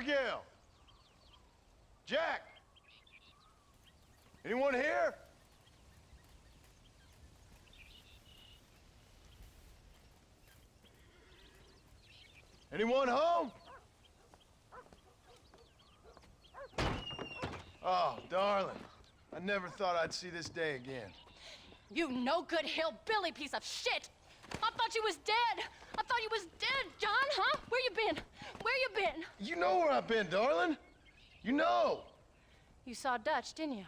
Abigail! Jack! Anyone here? Anyone home? Oh, darling. I never thought I'd see this day again. You no-good hillbilly piece of shit! I thought you was dead! I thought you was dead, John, huh? Where you been? Where you been? You know where I've been, darling. You know. You saw Dutch, didn't you?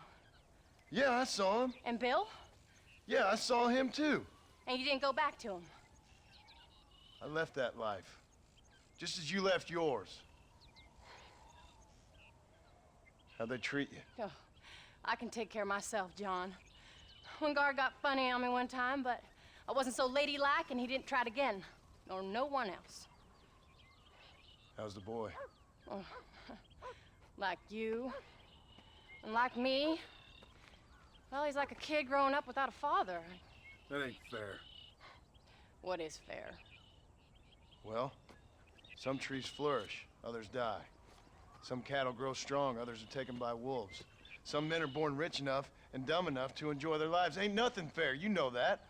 Yeah, I saw him. And Bill? Yeah, I saw him too. And you didn't go back to him? I left that life. Just as you left yours. How'd they treat you? Oh, I can take care of myself, John. One guard got funny on me one time, but I wasn't so ladylike and he didn't try it again. Nor no one else. How's the boy? Oh, like you. And like me. Well, he's like a kid growing up without a father. That ain't fair. What is fair? Well, some trees flourish, others die. Some cattle grow strong, others are taken by wolves. Some men are born rich enough and dumb enough to enjoy their lives. Ain't nothing fair, you know that.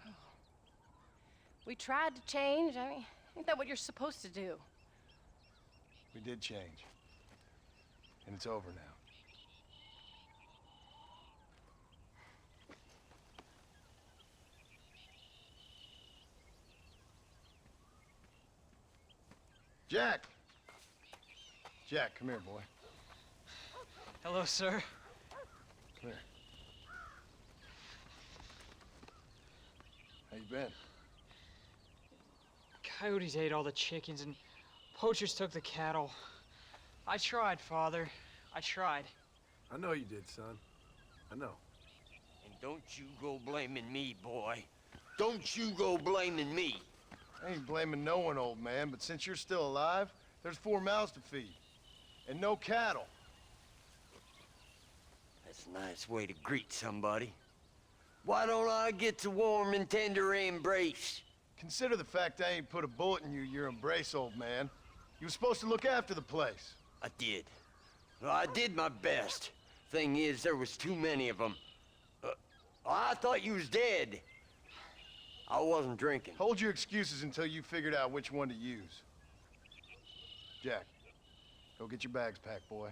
We tried to change. I mean, ain't that what you're supposed to do? We did change. And it's over now. Jack! Jack, come here, boy. Hello, sir. Come here. How you been? Coyotes ate all the chickens and poachers took the cattle. I tried, Father. I tried. I know you did, son. I know. And don't you go blaming me, boy. Don't you go blaming me. I ain't blaming no one, old man, but since you're still alive, there's 4 mouths to feed. And no cattle. That's a nice way to greet somebody. Why don't I get the warm and tender embrace? Consider the fact I ain't put a bullet in your embrace, old man. You were supposed to look after the place. I did. Well, I did my best. Thing is, there was too many of them. I thought you was dead. I wasn't drinking. Hold your excuses until you figured out which one to use. Jack, go get your bags packed, boy.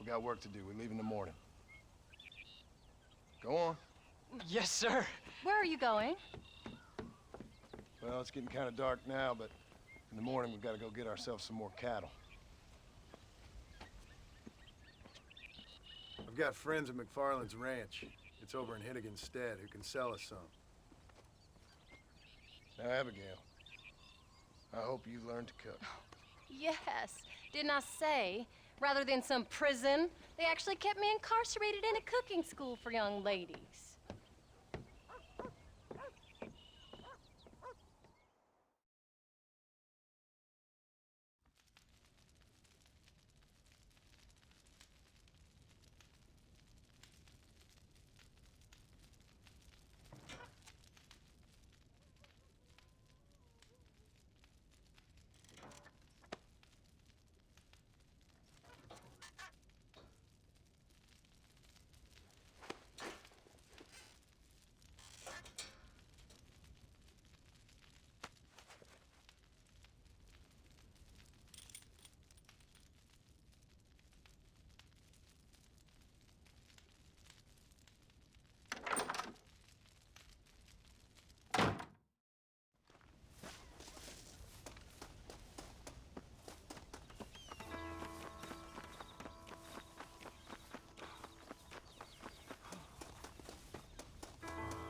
We got work to do. We leave in the morning. Go on. Yes, sir. Where are you going? Well, it's getting kind of dark now, but in the morning we've got to go get ourselves some more cattle. I've got friends at McFarland's ranch. It's over in Hittigan's Stead who can sell us some. Now, Abigail, I hope you learn to cook. Yes. Didn't I say, rather than some prison, they actually kept me incarcerated in a cooking school for young ladies.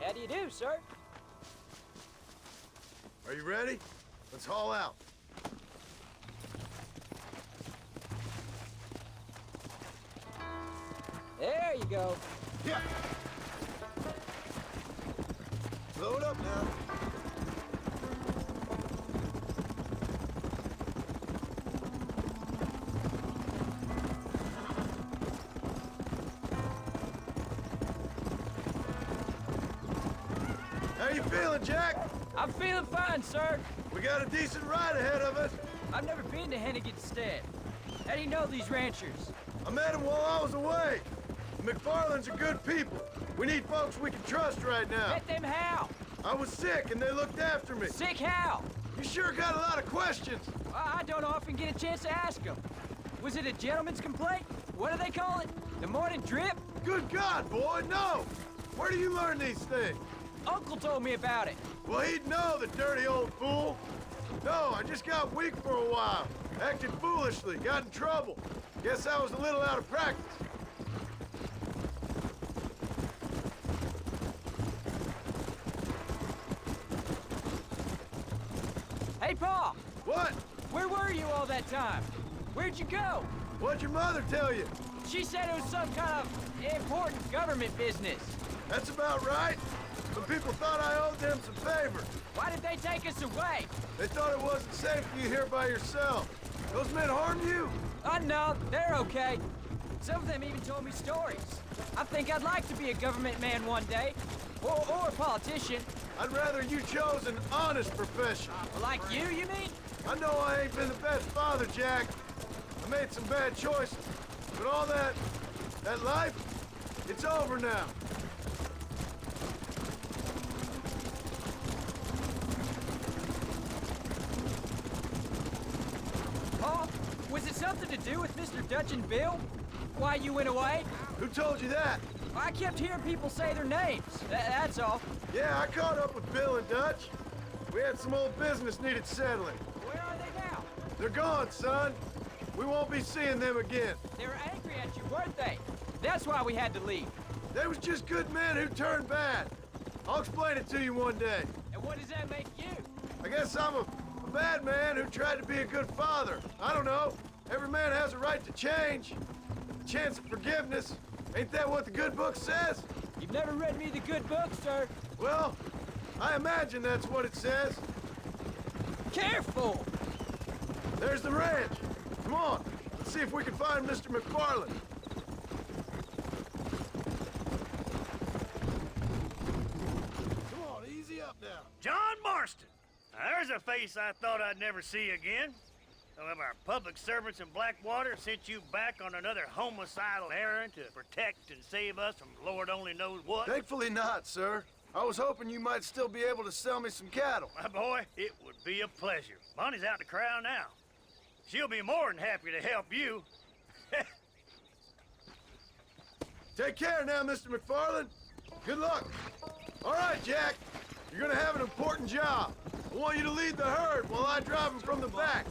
How do you do, sir? Are you ready? Let's haul out. There you go. Yeah. Load up now. How you feeling, Jack? I'm feeling fine, sir. We got a decent ride ahead of us. I've never been to Hennigan's Stead. How do you know these ranchers? I met them while I was away. The McFarlands are good people. We need folks we can trust right now. Met them how? I was sick and they looked after me. Sick how? You sure got a lot of questions. I don't often get a chance to ask them. Was it a gentleman's complaint? What do they call it? The morning drip? Good God, boy, no! Where do you learn these things? Uncle told me about it. Well, he'd know, the dirty old fool. No, I just got weak for a while. Acted foolishly, got in trouble. Guess I was a little out of practice. Hey, Pa! What? Where were you all that time? Where'd you go? What'd your mother tell you? She said it was some kind of important government business. That's about right. Some people thought I owed them some favors. Why did they take us away? They thought it wasn't safe for you here by yourself. Those men harm you? Oh, no, they're okay. Some of them even told me stories. I think I'd like to be a government man one day. Or a politician. I'd rather you chose an honest profession. Like you mean? I know I ain't been the best father, Jack. I made some bad choices. But all that life, it's over now. Pa, was it something to do with Mr. Dutch and Bill? Why you went away? Who told you that? I kept hearing people say their names. That's all. Yeah, I caught up with Bill and Dutch. We had some old business needed settling. Where are they now? They're gone, son. We won't be seeing them again. They were angry at you, weren't they? That's why we had to leave. They was just good men who turned bad. I'll explain it to you one day. And what does that make you? I guess I'm a bad man who tried to be a good father. I don't know. Every man has a right to change. A chance of forgiveness. Ain't that what the good book says? You've never read me the good book, sir. Well, I imagine that's what it says. Careful! There's the ranch. Come on, let's see if we can find Mr. McFarland. Come on, easy up now. John Marston. Now, there's a face I thought I'd never see again. Some of our public servants in Blackwater sent you back on another homicidal errand to protect and save us from Lord only knows what. Thankfully not, sir. I was hoping you might still be able to sell me some cattle. My boy, it would be a pleasure. Bonnie's out in the crowd now. She'll be more than happy to help you. Take care now, Mr. McFarland. Good luck. All right, Jack. You're gonna have an important job. I want you to lead the herd while I drive them from the back.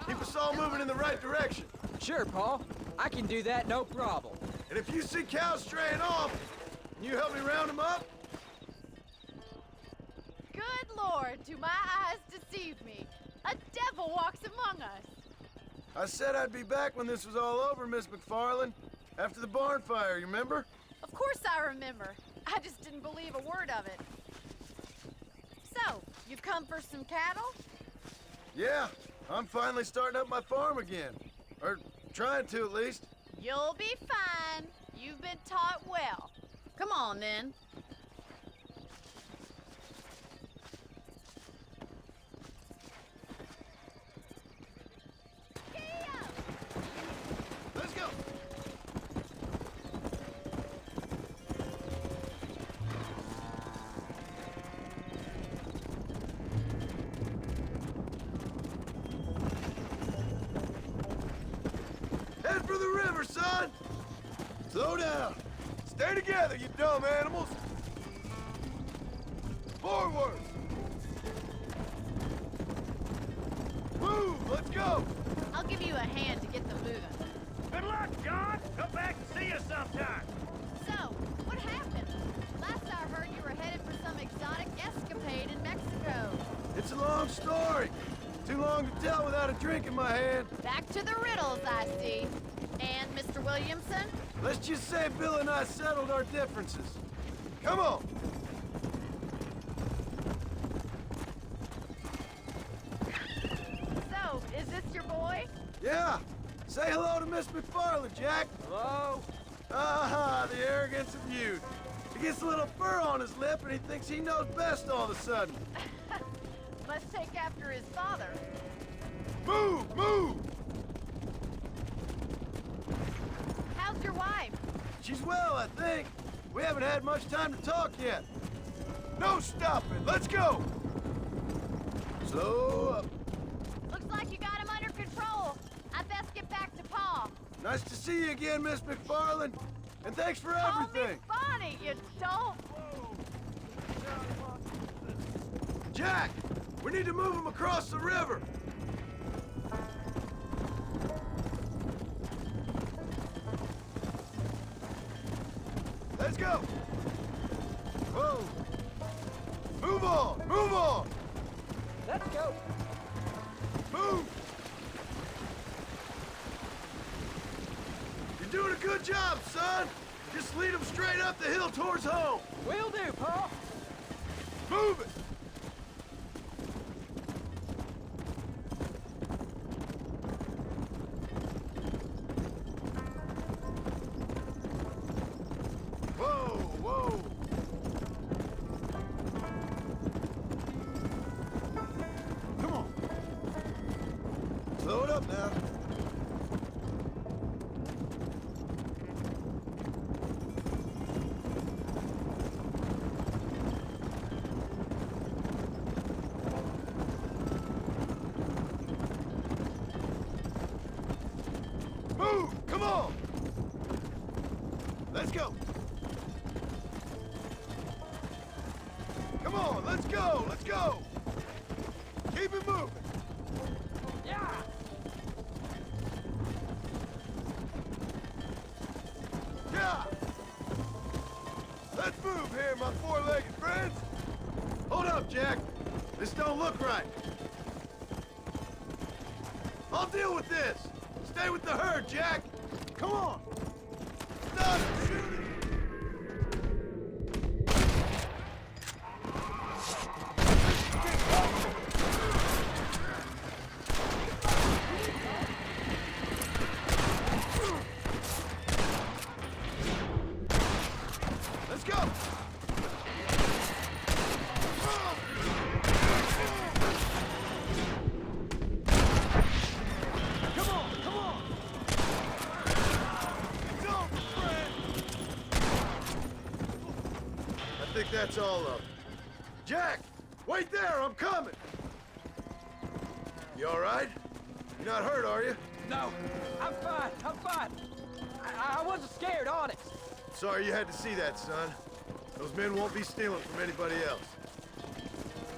Keep us all moving in the right direction. Sure, Pa. I can do that, no problem. And if you see cows straying off, can you help me round them up? Good Lord, do my eyes deceive me? A devil walks among us. I said I'd be back when this was all over, Miss McFarland. After the barn fire, you remember? Of course I remember. I just didn't believe a word of it. So, you've come for some cattle? Yeah, I'm finally starting up my farm again. Or trying to, at least. You'll be fine. You've been taught well. Come on, then. Let's go. Head for the river, son. Slow down. Stay together, you dumb animals. Forward. Move, let's go. I'll give you a hand to get them moving. Good luck, John. Come back and see us sometime. So, what happened? Last I heard, you were headed for some exotic escapade in Mexico. It's a long story. Too long to tell without a drink in my hand. Back to the riddles, I see. And Mr. Williamson? Let's just say Bill and I settled our differences. Come on. So, is this your boy? Yeah. Say hello to Miss McFarland, Jack. Hello? Ah, the arrogance of youth. He gets a little fur on his lip and he thinks he knows best all of a sudden. Must take after his father. Move, move! your wife? She's well, I think. We haven't had much time to talk yet. No stopping. Let's go. Slow up. Looks like you got him under control. I'd best get back to Pa. Nice to see you again, Miss McFarland. And thanks for Call me everything. Bonnie, you dope. Jack, we need to move him across the river. Let's go. Whoa. Move on, move on. Let's go. Move. You're doing a good job, son. Just lead him straight up the hill towards home. Will do, Pa. Move it. Whoa, whoa. Come on. Slow it up now. Move! Come on! Let's go! Come on, let's go! Let's go! Keep it moving! Yeah. Yeah! Let's move here, my four-legged friends! Hold up, Jack! This don't look right! I'll deal with this! Stay with the herd, Jack! Come on! Stop shooting! Let's go! Come on, come on! Go, friend! I think that's all of them. Jack! Wait there, I'm coming! You all right? You're not hurt, are you? No, I'm fine. I'm fine. I wasn't scared, honest. Sorry you had to see that, son. Those men won't be stealing from anybody else.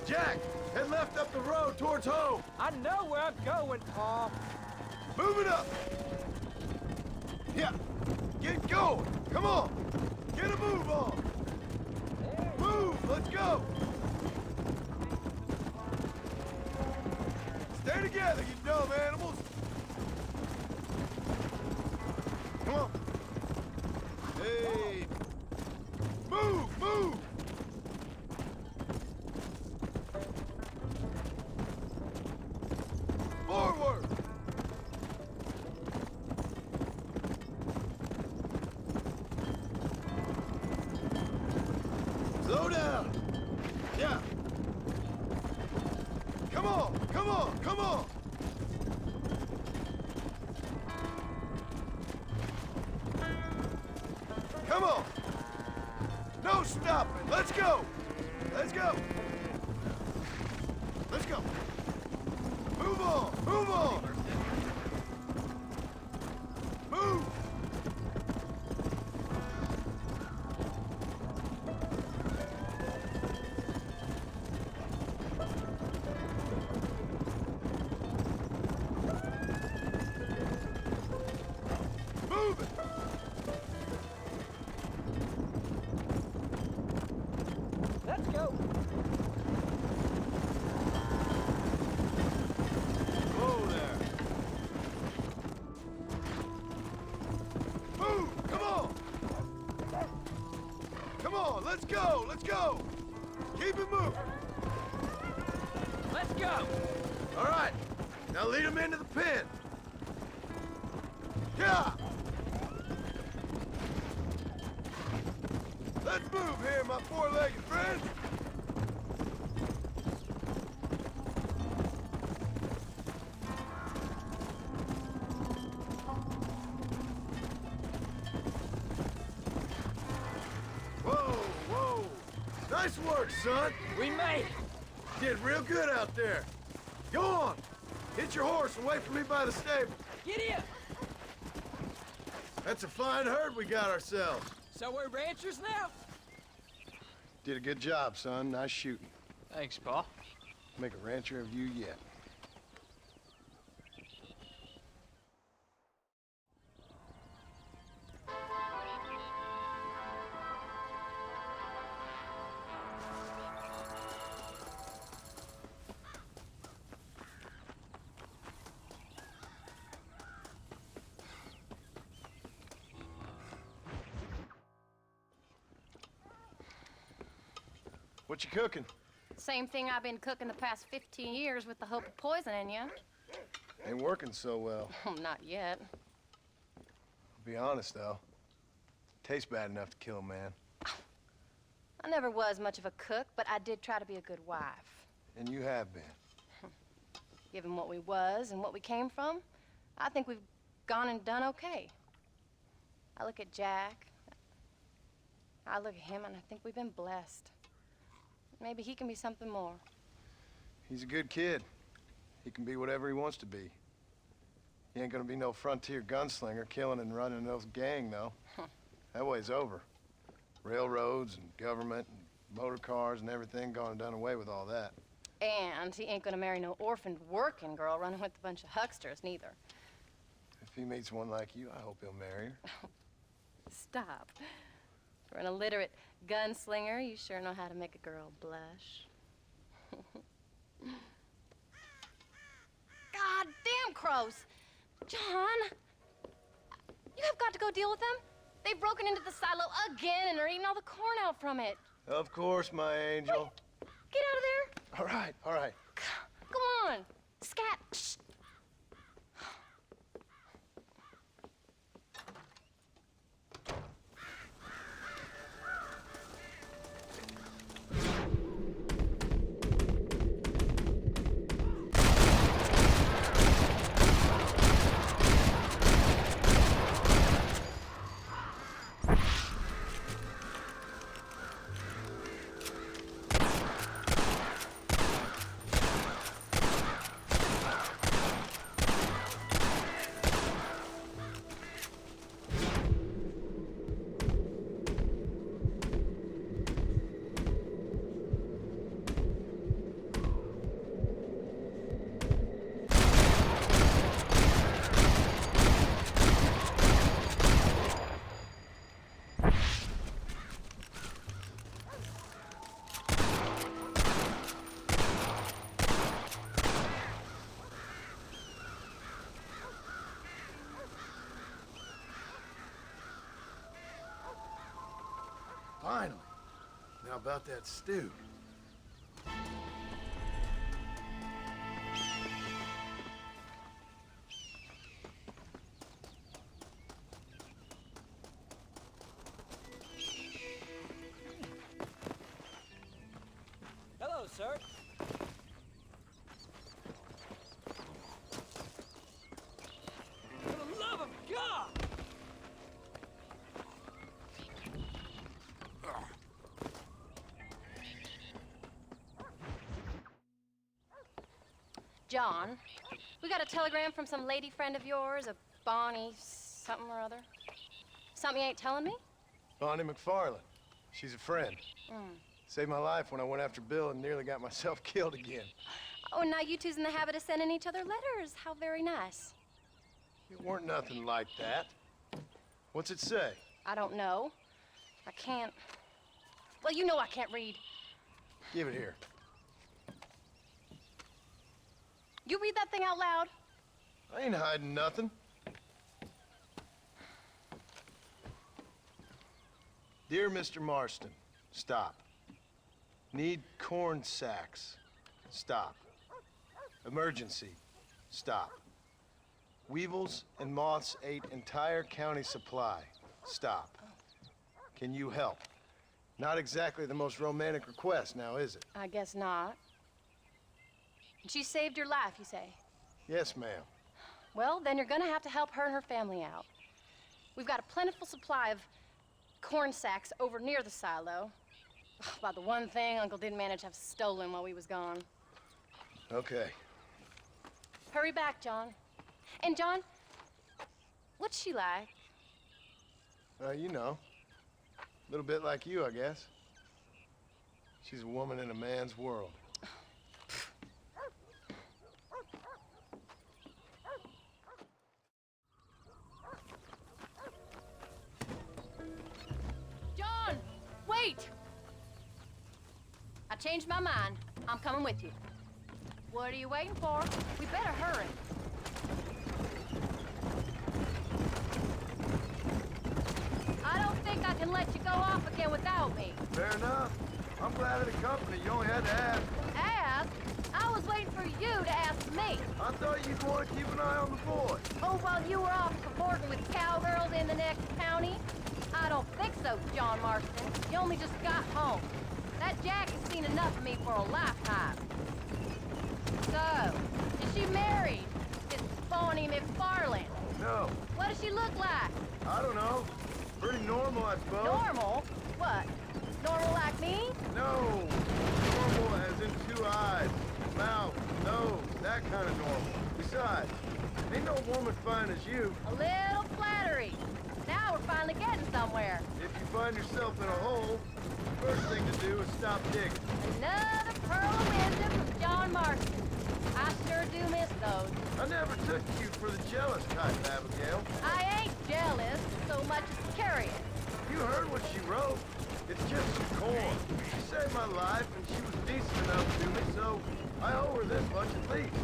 Jack, head left up the road towards home. I know where I'm going, Pa. Move it up. Yeah, get going. Come on. Get a move on. Move, let's go. Stay together, you dumb animals. Come on. Hey. Move, move. Forward. Slow down. Yeah. Come on, come on, come on. Come on. No stopping. Let's go. Let's go. Let's go. Move on. Move on. Move. Move it. Let's go. Whoa there. Move. Come on. Come on. Let's go. Let's go. Keep it moving. Let's go. All right. Now lead them into the pen. Yeah. Let's move here, my four-legged friend. Nice work, son. We made it. Did real good out there. Go on. Hit your horse and wait for me by the stable. Giddy up. That's a fine herd we got ourselves. So we're ranchers now? Did a good job, son. Nice shooting. Thanks, Pa. Make a rancher of you yet. What you cooking? Same thing I've been cooking the past 15 years with the hope of poisoning you. Ain't working so well. Not yet. I'll be honest, though. Tastes bad enough to kill a man. I never was much of a cook, but I did try to be a good wife. And you have been. Given what we was and what we came from, I think we've gone and done okay. I look at Jack. I look at him, and I think we've been blessed. Maybe he can be something more. He's a good kid. He can be whatever he wants to be. He ain't gonna be no frontier gunslinger killing and running those gang, though. That way's over. Railroads and government and motor cars and everything gone and done away with all that. And he ain't gonna marry no orphaned working girl running with a bunch of hucksters, neither. If he meets one like you, I hope he'll marry her. Stop. For an illiterate gunslinger, you sure know how to make a girl blush. God damn crows! John! You have got to go deal with them. They've broken into the silo again and are eating all the corn out from it. Of course, my angel. Wait, get out of there. All right, all right. Come on. Scat. Shh. Finally. Now about that stew. Hello, sir. For the love of God! John, we got a telegram from some lady friend of yours, a Bonnie something or other. Something you ain't telling me? Bonnie McFarland. She's a friend. Saved my life when I went after Bill and nearly got myself killed again. Oh, and now you two's in the habit of sending each other letters. How very nice. It weren't nothing like that. What's it say? I don't know. I can't. Well, you know I can't read. Give it here. You read that thing out loud? I ain't hiding nothing. Dear Mr. Marston, stop. Need corn sacks. Stop. Emergency. Stop. Weevils and moths ate entire county supply. Stop. Can you help? Not exactly the most romantic request now, is it? I guess not. She saved your life, you say? Yes, ma'am. Well, then you're gonna have to help her and her family out. We've got a plentiful supply of corn sacks over near the silo. About the one thing Uncle didn't manage to have stolen while we was gone. Okay. Hurry back, John. And John, what's she like? You know, a little bit like you, I guess. She's a woman in a man's world. John, wait! I changed my mind. I'm coming with you. What are you waiting for? We better hurry. I don't think I can let you go off again without me. Fair enough. I'm glad of the company. You only had to ask. Ask? I was waiting for you to ask me. I thought you'd want to keep an eye on the boy. Oh, while you were off cavorting with cowgirls in the next county? I don't think so, John Marston. You only just got home. That Jack has seen enough of me for a lifetime. So, is she married? This phony McFarland? No, What does she look like? I don't know. Pretty normal, I suppose. Normal? What? Normal like me? No. Normal as in 2 eyes, mouth, nose, that kind of normal. Besides, ain't no woman fine as you. A little flattery. Now we're finally getting somewhere. If you find yourself in a hole, the first thing to do is stop digging. Another pearl of wisdom from John Marston. I sure do miss those. I never took you for the jealous type, Abigail. I ain't jealous so much as curious. You heard what she wrote. It's just some corn. She saved my life, and she was decent enough to me, so I owe her this much at least.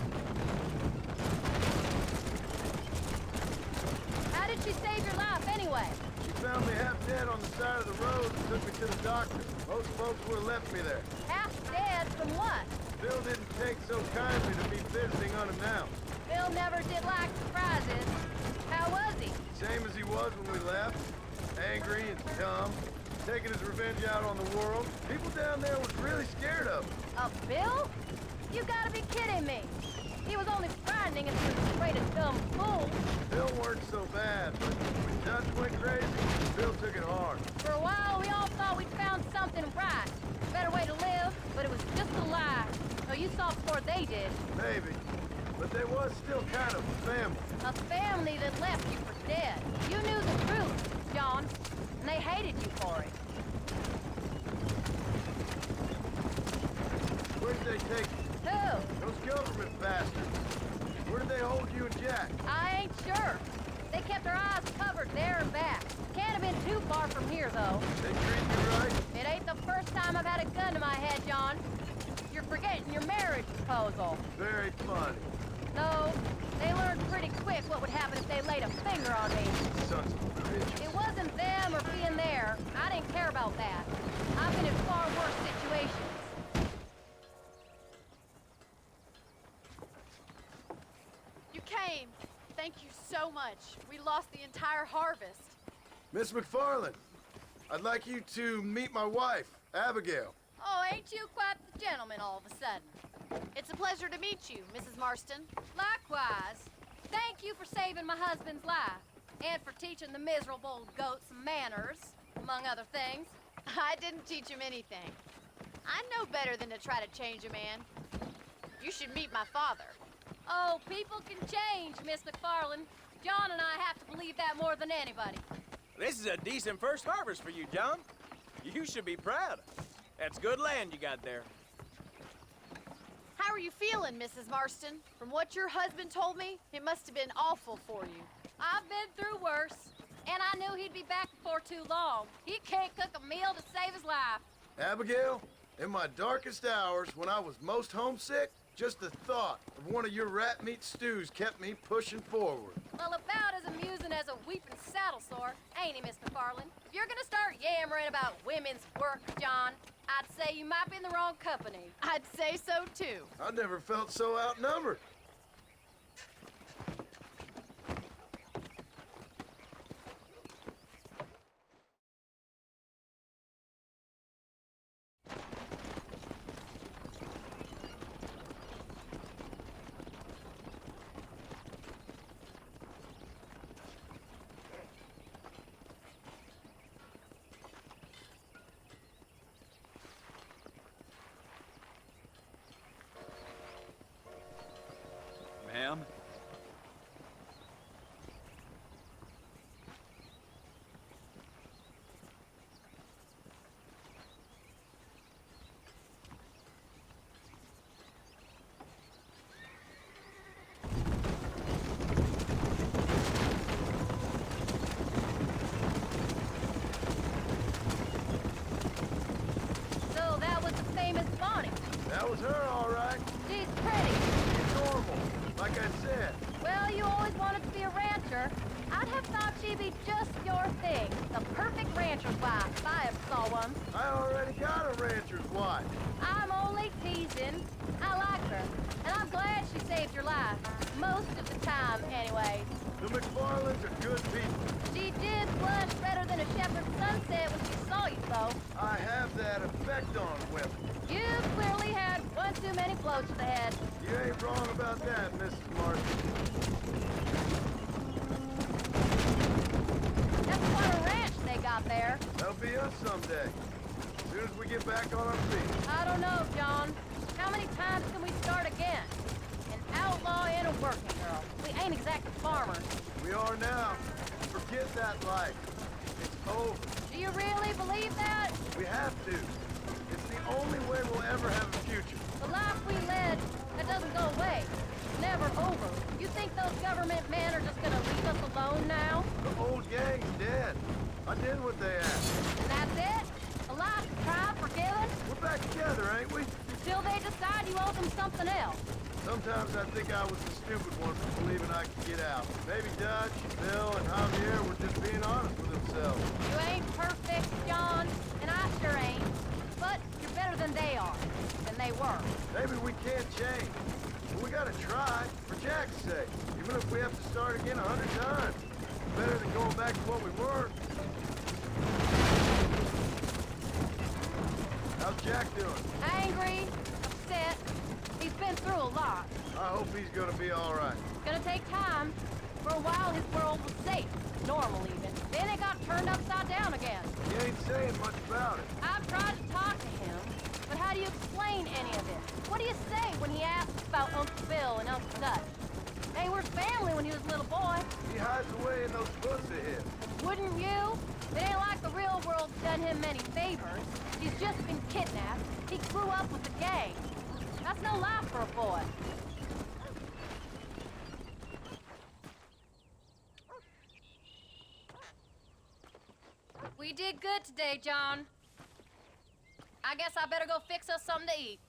How did she save your life anyway? She found me half dead on the side of the road and took me to the doctor. Most folks would have left me there. Half dead from what? Bill didn't take so kindly to me visiting unannounced. Bill never did like surprises. How was he? Same as he was when we left. Angry and dumb. Taking his revenge out on the world. People down there was really scared of him. A Bill? You gotta be kidding me. He was only frightening if he was afraid of dumb fools. Bill weren't so bad, but when Dutch went crazy, Bill took it hard. For a while, we all thought we'd found something right. Better way to live, but it was just a lie. So you saw before they did. Maybe. But they was still kind of a family. A family that left you for dead. You knew the truth, John, and they hated you for it. Where'd they take you? Who? Those government bastards. Where did they hold you and Jack? I ain't sure. They kept their eyes covered there and back. Can't have been too far from here, though. They treat you right? It ain't the first time I've had a gun to my head, John. You're forgetting your marriage proposal. Very funny. No, they learned pretty quick what would happen if they laid a finger on me. Sons of bitches. It wasn't them or being there. I didn't care about that. I've been in far worse situations. You came. Thank you so much. We lost the entire harvest. Miss McFarland, I'd like you to meet my wife, Abigail. Oh, ain't you quite the gentleman all of a sudden? It's a pleasure to meet you, Mrs. Marston. Likewise. Thank you for saving my husband's life. And for teaching the miserable goats manners, among other things. I didn't teach him anything. I know better than to try to change a man. You should meet my father. Oh, people can change, Miss McFarland. John and I have to believe that more than anybody. This is a decent first harvest for you, John. You should be proud. That's good land you got there. How are you feeling, Mrs. Marston? From what your husband told me, it must have been awful for you. I've been through worse, and I knew he'd be back before too long. He can't cook a meal to save his life. Abigail, in my darkest hours, when I was most homesick, just the thought of one of your rat meat stews kept me pushing forward. Well, about as amusing as a weeping saddle sore, ain't he, Miss McFarland? If you're gonna start yammering about women's work, John, I'd say you might be in the wrong company. I'd say so, too. I never felt so outnumbered. a perfect rancher's wife if I ever saw one. I already got a rancher's wife. I'm only teasing. I like her, and I'm glad she saved your life. Most of the time, anyways. The McFarlands are good people. She did blush better than a shepherd's sunset when she saw you, though. I have that effect on women. You clearly had one too many blows to the head. You ain't wrong about that, Mrs. Marston. That's quite a ranch they got there. That'll be us someday. As soon as we get back on our feet. I don't know, John. How many times can we start again? An outlaw and a working girl. We ain't exactly farmers. We are now. Forget that life. It's over. Do you really believe that? We have to. It's the only way we'll ever have a future. The life we led, that doesn't go away. It's never over. You think those government men are just gonna leave us alone now? The old gang's dead. I did what they asked. And that's it? A life tried, forgiven? We're back together, ain't we? Until they decide you owe them something else. Sometimes I think I was the stupid one for believing I could get out. Maybe Dutch, Bill, and Javier were just being honest with themselves. You ain't perfect, John, and I sure ain't. But you're better than they are, than they were. Maybe we can't change. But we gotta try, for Jack's sake. Even if we have to start again 100 times. Better than going back to what we were. How's Jack doing? Angry, upset. He's been through a lot. I hope he's gonna be all right. It's gonna take time. For a while, his world was safe. Normal, even. Then it got turned upside down again. He ain't saying much about it. I've tried to talk to him, but how do you explain any of it? What do you say when he asks about Uncle Bill and Uncle Dutch? They were family when he was a little boy. He hides away in those pussy heads. Wouldn't you? It ain't like the real world's done him many favors. He's just been kidnapped. He grew up with the gang. That's no life for a boy. We did good today, John. I guess I better go fix us something to eat.